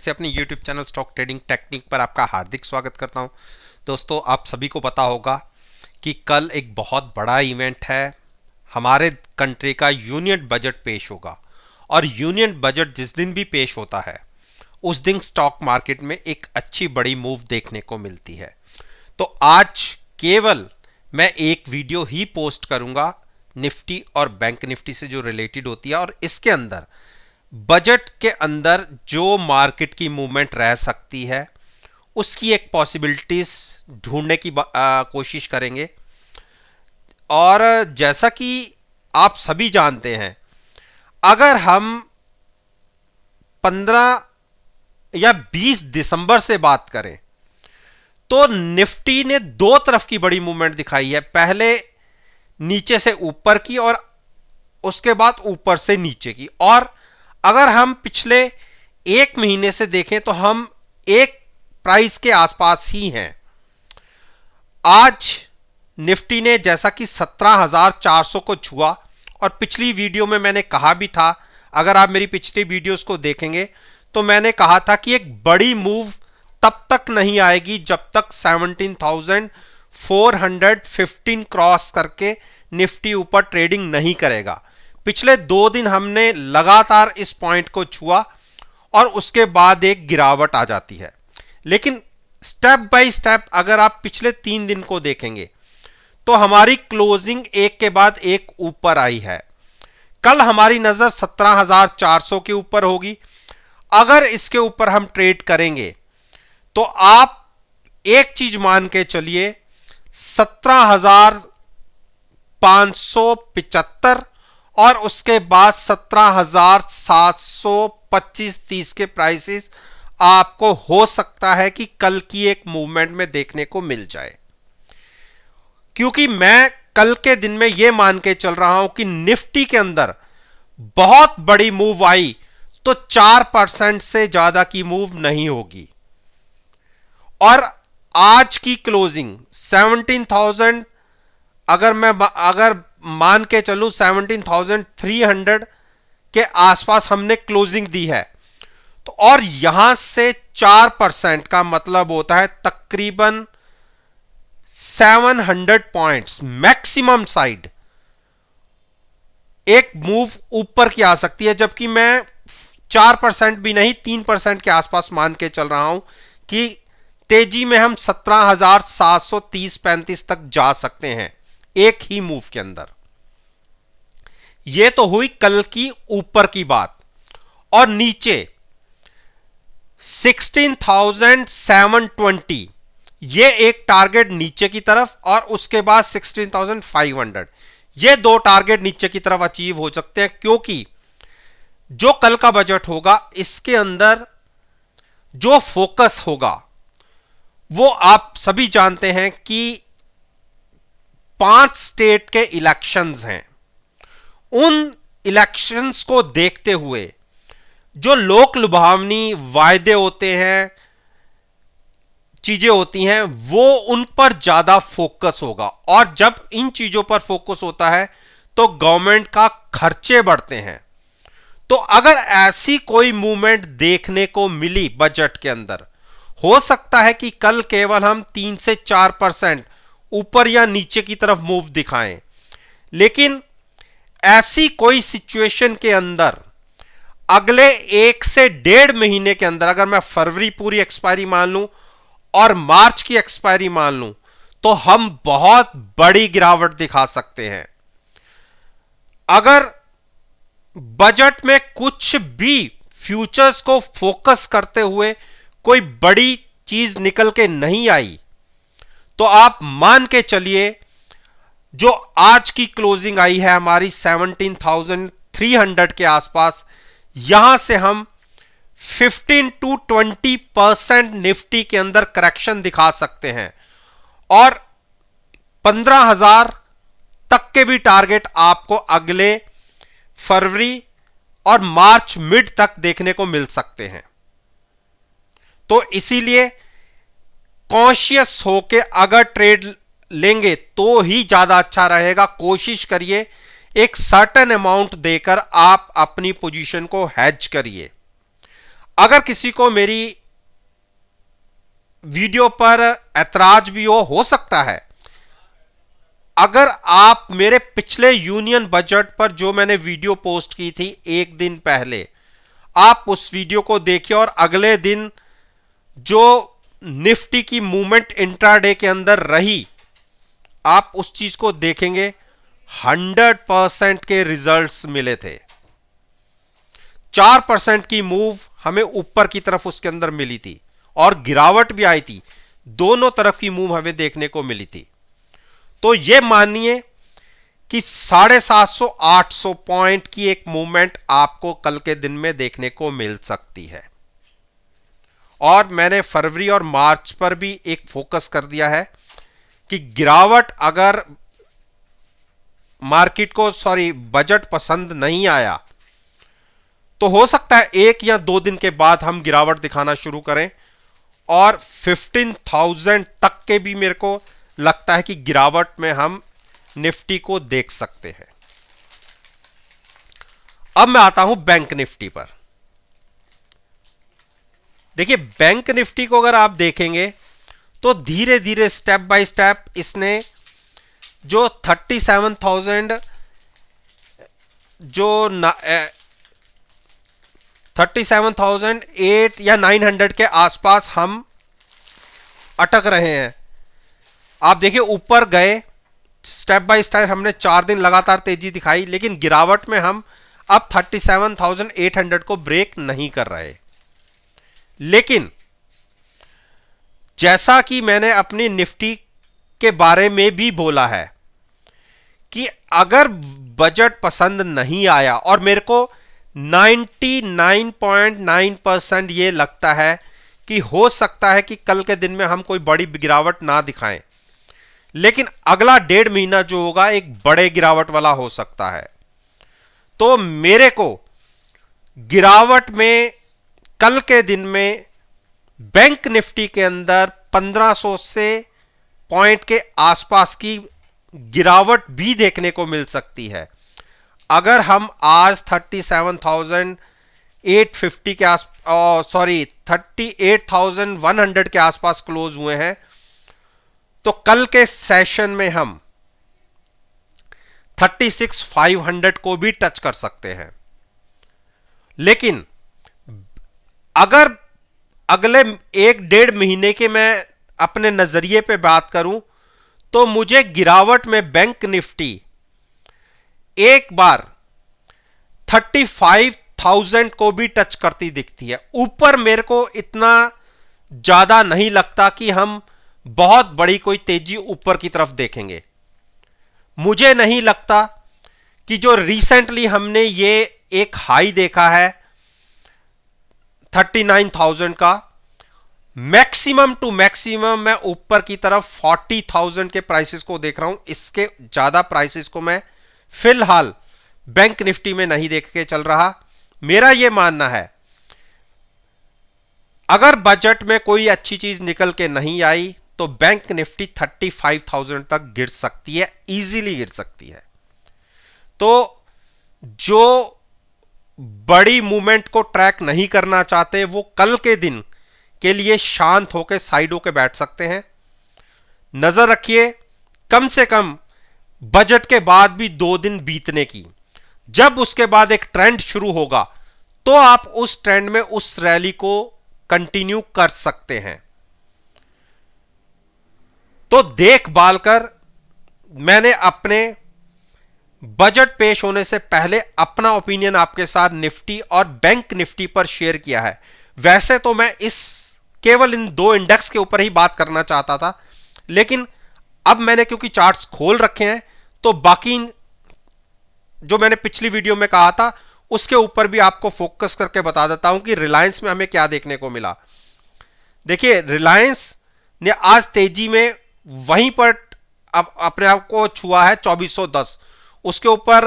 से अपने YouTube channel stock trading technique पर आपका हार्दिक स्वागत करता हूं। दोस्तों, आप सभी को पता होगा कि कल एक बहुत बड़ा इवेंट है। हमारे कंट्री का यूनियन बजट पेश होगा और यूनियन बजट जिस दिन भी पेश होता है उस दिन स्टॉक मार्केट में एक अच्छी बड़ी मूव देखने को मिलती है। तो आज केवल मैं एक वीडियो ही पोस्ट करूंगा निफ्टी और बैंक निफ्टी से जो रिलेटेड होती है, और इसके अंदर बजट के अंदर जो मार्केट की मूवमेंट रह सकती है उसकी एक पॉसिबिलिटीज ढूंढने की कोशिश करेंगे। और जैसा कि आप सभी जानते हैं, अगर हम 15 या 20 दिसंबर से बात करें तो निफ्टी ने दो तरफ की बड़ी मूवमेंट दिखाई है। पहले नीचे से ऊपर की और उसके बाद ऊपर से नीचे की। और अगर हम पिछले एक महीने से देखें तो हम एक प्राइस के आसपास ही हैं। आज निफ्टी ने जैसा कि 17,400 को छुआ, और पिछली वीडियो में मैंने कहा भी था, अगर आप मेरी पिछली वीडियोस को देखेंगे तो मैंने कहा था कि एक बड़ी मूव तब तक नहीं आएगी जब तक 17,415 क्रॉस करके निफ्टी ऊपर ट्रेडिंग नहीं करेगा। पिछले 2 दिन हमने लगातार इस पॉइंट को छुआ और उसके बाद एक गिरावट आ जाती है। लेकिन स्टेप बाय स्टेप अगर आप पिछले 3 दिन को देखेंगे तो हमारी क्लोजिंग एक के बाद एक ऊपर आई है। कल हमारी नजर 17,400 के ऊपर होगी। अगर इसके ऊपर हम ट्रेड करेंगे तो आप एक चीज मान के चलिए, 17,575 और उसके बाद 17,725-30 के प्राइसेस आपको हो सकता है कि कल की एक मूवमेंट में देखने को मिल जाए। क्योंकि मैं कल के दिन में यह मान के चल रहा हूं कि निफ्टी के अंदर बहुत बड़ी मूव आई तो 4% से ज्यादा की मूव नहीं होगी। और आज की क्लोजिंग 17,000, अगर मान के चलूं 17,300 के आसपास हमने क्लोजिंग दी है, तो और यहां से 4% का मतलब होता है तकरीबन 700 पॉइंट्स मैक्सिमम साइड एक मूव ऊपर की आ सकती है। जबकि मैं 4% भी नहीं 3% के आसपास मान के चल रहा हूं कि तेजी में हम 17,730-35 तक जा सकते हैं एक ही मूव के अंदर। यह तो हुई कल की ऊपर की बात। और नीचे 16,720 यह एक टारगेट नीचे की तरफ, और उसके बाद 16,500 ये दो टारगेट नीचे की तरफ अचीव हो सकते हैं। क्योंकि जो कल का बजट होगा इसके अंदर जो फोकस होगा वो आप सभी जानते हैं कि 5 स्टेट के इलेक्शंस हैं। उन इलेक्शंस को देखते हुए जो लोक लुभावनी वायदे होते हैं, चीजें होती हैं, वो उन पर ज्यादा फोकस होगा। और जब इन चीजों पर फोकस होता है तो गवर्नमेंट का खर्चे बढ़ते हैं। तो अगर ऐसी कोई मूवमेंट देखने को मिली बजट के अंदर, हो सकता है कि कल केवल हम 3 से 4% ऊपर या नीचे की तरफ मूव दिखाएं। लेकिन ऐसी कोई सिचुएशन के अंदर अगले 1 से 1.5 महीने के अंदर, अगर मैं फरवरी पूरी एक्सपायरी मान लूं और मार्च की एक्सपायरी मान लूं, तो हम बहुत बड़ी गिरावट दिखा सकते हैं। अगर बजट में कुछ भी फ्यूचर्स को फोकस करते हुए कोई बड़ी चीज निकल के नहीं आई, तो आप मान के चलिए जो आज की क्लोजिंग आई है हमारी 17,300 के आसपास, यहां से हम 15 to 20% निफ्टी के अंदर करेक्शन दिखा सकते हैं। और 15,000 तक के भी टारगेट आपको अगले फरवरी और मार्च मिड तक देखने को मिल सकते हैं। तो इसीलिए कॉन्शियस होके अगर ट्रेड लेंगे तो ही ज्यादा अच्छा रहेगा। कोशिश करिए एक सर्टेन अमाउंट देकर आप अपनी पोजीशन को हेज करिए। अगर किसी को मेरी वीडियो पर ऐतराज भी हो सकता है। अगर आप मेरे पिछले यूनियन बजट पर जो मैंने वीडियो पोस्ट की थी एक दिन पहले, आप उस वीडियो को देखिए और अगले दिन जो निफ्टी की मूवमेंट इंट्राडे के अंदर रही, आप उस चीज को देखेंगे, 100% के रिजल्ट्स मिले थे। 4% की मूव हमें ऊपर की तरफ उसके अंदर मिली थी और गिरावट भी आई थी। दोनों तरफ की मूव हमें देखने को मिली थी। तो यह मानिए कि 750 800 पॉइंट की एक मूवमेंट आपको कल के दिन में देखने को मिल सकती है। और मैंने फरवरी और मार्च पर भी एक फोकस कर दिया है कि गिरावट अगर मार्केट को बजट पसंद नहीं आया तो हो सकता है 1 या 2 दिन के बाद हम गिरावट दिखाना शुरू करें और 15,000 तक के भी मेरे को लगता है कि गिरावट में हम निफ्टी को देख सकते हैं। अब मैं आता हूं बैंक निफ्टी पर। देखिए, बैंक निफ्टी को अगर आप देखेंगे तो धीरे धीरे स्टेप बाय स्टेप इसने जो 37,000 जो 37,008 या 900 के आसपास हम अटक रहे हैं। आप देखिए, ऊपर गए, स्टेप बाय स्टेप हमने 4 दिन लगातार तेजी दिखाई, लेकिन गिरावट में हम अब 37,800 को ब्रेक नहीं कर रहे। लेकिन जैसा कि मैंने अपनी निफ्टी के बारे में भी बोला है कि अगर बजट पसंद नहीं आया, और मेरे को 99.9% ये लगता है कि हो सकता है कि कल के दिन में हम कोई बड़ी गिरावट ना दिखाएं, लेकिन अगला 1.5 महीना जो होगा एक बड़े गिरावट वाला हो सकता है। तो मेरे को गिरावट में कल के दिन में बैंक निफ्टी के अंदर 1500 से पॉइंट के आसपास की गिरावट भी देखने को मिल सकती है। अगर हम आज 37,850 के 38,100 के आसपास क्लोज हुए हैं, तो कल के सेशन में हम 36,500 को भी टच कर सकते हैं। लेकिन अगर अगले 1-1.5 महीने के मैं अपने नजरिए पे बात करूं, तो मुझे गिरावट में बैंक निफ्टी एक बार 35,000 को भी टच करती दिखती है। ऊपर मेरे को इतना ज्यादा नहीं लगता कि हम बहुत बड़ी कोई तेजी ऊपर की तरफ देखेंगे। मुझे नहीं लगता कि जो रिसेंटली हमने ये एक हाई देखा है 39,000 का, मैक्सिमम टू मैक्सिमम मैं ऊपर की तरफ 40,000 के प्राइसेस को देख रहा हूं। इसके ज्यादा प्राइसेस को मैं फिलहाल बैंक निफ्टी में नहीं देख के चल रहा। मेरा यह मानना है, अगर बजट में कोई अच्छी चीज निकल के नहीं आई तो बैंक निफ्टी 35,000 तक गिर सकती है, इजीली गिर सकती है। तो जो बड़ी मूवमेंट को ट्रैक नहीं करना चाहते वो कल के दिन के लिए शांत होकर साइड होकर बैठ सकते हैं। नजर रखिए कम से कम बजट के बाद भी 2 दिन बीतने की। जब उसके बाद एक ट्रेंड शुरू होगा तो आप उस ट्रेंड में उस रैली को कंटिन्यू कर सकते हैं। तो देखभाल कर मैंने अपने बजट पेश होने से पहले अपना ओपिनियन आपके साथ निफ्टी और बैंक निफ्टी पर शेयर किया है। वैसे तो मैं केवल इन 2 इंडेक्स के ऊपर ही बात करना चाहता था, लेकिन अब मैंने क्योंकि चार्ट्स खोल रखे हैं तो बाकी जो मैंने पिछली वीडियो में कहा था उसके ऊपर भी आपको फोकस करके बता देता हूं कि रिलायंस में हमें क्या देखने को मिला। देखिए, रिलायंस ने आज तेजी में वहीं पर अब अपने आप को छुआ है 2410, उसके ऊपर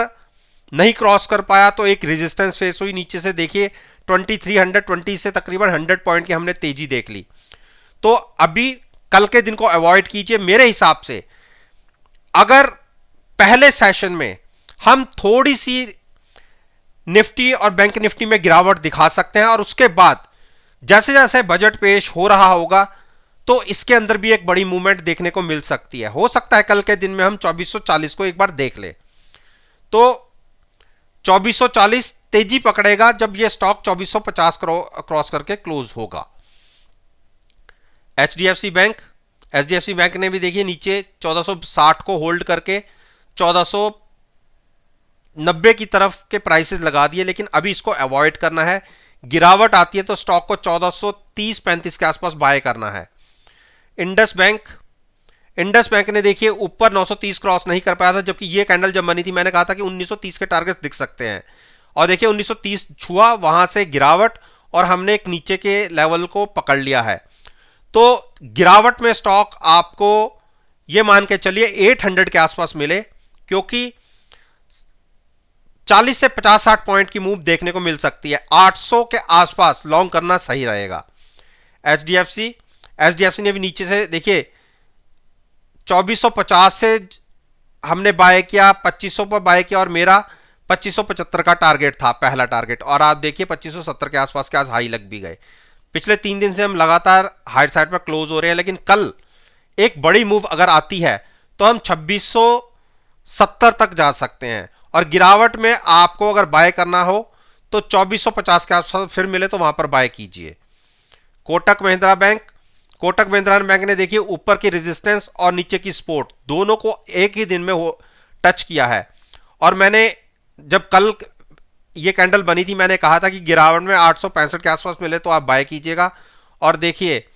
नहीं क्रॉस कर पाया तो एक रेजिस्टेंस फेस हुई नीचे से। देखिए 2320 से तकरीबन 100 पॉइंट की हमने तेजी देख ली। तो अभी कल के दिन को अवॉइड कीजिए। मेरे हिसाब से अगर पहले सेशन में हम थोड़ी सी निफ्टी और बैंक निफ्टी में गिरावट दिखा सकते हैं और उसके बाद जैसे जैसे बजट पेश हो रहा होगा तो इसके अंदर भी एक बड़ी मूवमेंट देखने को मिल सकती है। हो सकता है कल के दिन में हम 2440 को एक बार देख ले। तो 2440 तेजी पकड़ेगा जब ये स्टॉक 2450 क्रॉस करके क्लोज होगा। एचडीएफसी बैंक ने भी देखिए नीचे 1460 को होल्ड करके 1490 की तरफ के प्राइसेस लगा दिए, लेकिन अभी इसको अवॉइड करना है। गिरावट आती है तो स्टॉक को 1430-35 के आसपास बाय करना है। इंडस बैंक ने देखिए ऊपर 930 क्रॉस नहीं कर पाया था, जबकि ये कैंडल जब बनी थी मैंने कहा था कि 1930 के टारगेट दिख सकते हैं, और देखिए 1930 छुआ, वहां से गिरावट और हमने एक नीचे के लेवल को पकड़ लिया है। तो गिरावट में स्टॉक आपको ये मान के चलिए 800 के आसपास मिले, क्योंकि 40 से 50-60 पॉइंट की मूव देखने को मिल सकती है। 800 के आसपास लॉन्ग करना सही रहेगा। एचडीएफसी ने भी नीचे से देखिए 2450 से हमने बाय किया, 2500 पर बाय किया, और मेरा 2575 का टारगेट था, पहला टारगेट, और आप देखिए 2570 के आसपास के आज हाई लग भी गए। पिछले 3 दिन से हम लगातार हाई साइड पर क्लोज हो रहे हैं, लेकिन कल एक बड़ी मूव अगर आती है तो हम 2670 तक जा सकते हैं, और गिरावट में आपको अगर बाय करना हो तो 2450 के आसपास फिर मिले तो वहां पर बाय कीजिए। कोटक महिंद्रा बैंक ने देखिए ऊपर की रेजिस्टेंस और नीचे की सपोर्ट दोनों को एक ही दिन में टच किया है, और मैंने जब कल ये कैंडल बनी थी मैंने कहा था कि गिरावट में 865 के आसपास मिले तो आप बाय कीजिएगा। और देखिए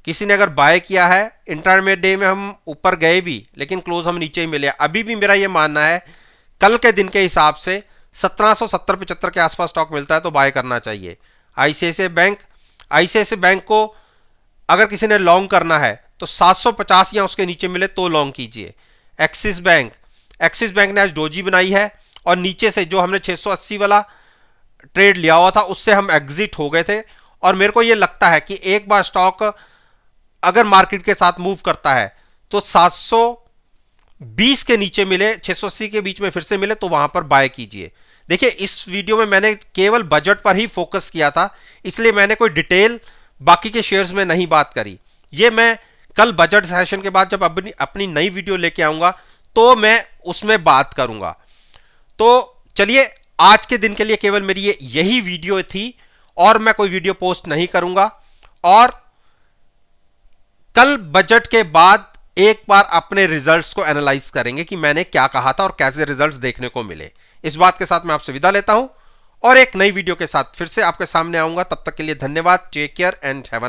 किसी ने अगर बाय किया है, इंटरमीडिएट डे में हम ऊपर गए भी लेकिन क्लोज हम नीचे ही मिले। अभी भी मेरा ये मानना है कल के दिन के हिसाब से 1770-75 के आसपास स्टॉक मिलता है तो बाय करना चाहिए। आईसीआईसीआई बैंक को अगर किसी ने लॉन्ग करना है तो 750 या उसके नीचे मिले तो लॉन्ग कीजिए। एक्सिस बैंक ने आज डोजी बनाई है, और नीचे से जो हमने 680 वाला ट्रेड लिया हुआ था उससे हम एग्जिट हो गए थे, और मेरे को यह लगता है कि एक बार स्टॉक अगर मार्केट के साथ मूव करता है तो 720 के नीचे मिले, 680 के बीच में फिर से मिले तो वहां पर बाय कीजिए। देखिए इस वीडियो में मैंने केवल बजट पर ही फोकस किया था, इसलिए मैंने कोई डिटेल बाकी के शेयर्स में नहीं बात करी। ये मैं कल बजट सेशन के बाद जब अपनी नई वीडियो लेके आऊंगा तो मैं उसमें बात करूंगा। तो चलिए आज के दिन के लिए केवल मेरी यही वीडियो थी, और मैं कोई वीडियो पोस्ट नहीं करूंगा, और कल बजट के बाद एक बार अपने रिजल्ट्स को एनालाइज करेंगे कि मैंने क्या कहा था और कैसे रिजल्ट्स देखने को मिले। इस बात के साथ मैं आपसे विदा लेता हूं और एक नई वीडियो के साथ फिर से आपके सामने आऊंगा। तब तक के लिए धन्यवाद। Take care and have